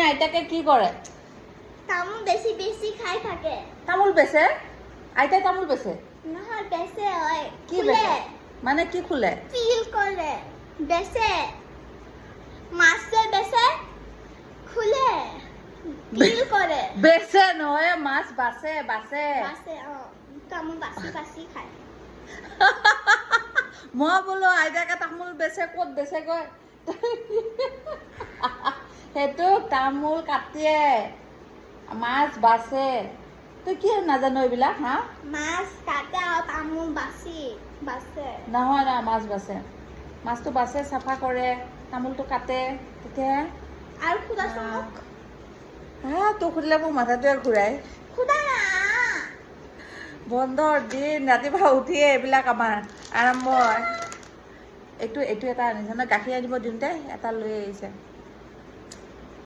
আইতাকে কি কৰে? তামোল বেছি বেছি খাই থাকে। তামোল বেচে? আইতাই তামোল বেচে? নহয় বেচে হয়। কি বেচে? মানে কি খুলে? ফিল কৰে। বেচে। মাছে বেচে। খুলে। ফিল কৰে। বেচে নহয় মাছ বাচে বাচে। বাচে তামোল বাচি বাচি খায়। মই বোলো আইতাকে তামোল বেচে ক'ত বেচে গৈ? সেইটো তামোল কাটিয়ে মাছ বাচে। তই কি নাজানো এইবিলাক হা? মাছ কাটে আৰু তামোল বাচে। নহয় নহয় মাছ বাচে। মাছটো বাচে চাফা কৰে, তামোলটো কাটে, তেতিয়া আৰু খুদাচোন মোক। তোক সুধিলে মোৰ মাথাটোৱে ঘূৰাই। খুদা না। বন্ধৰ দিন ৰাতিপুৱা উঠিয়ে এইবিলাক আমাৰ আৰম্ভ হয়। এইটো এটা আনিছে ন, গাখীৰ আনিব দিওঁতে এটা লৈ আহিছে।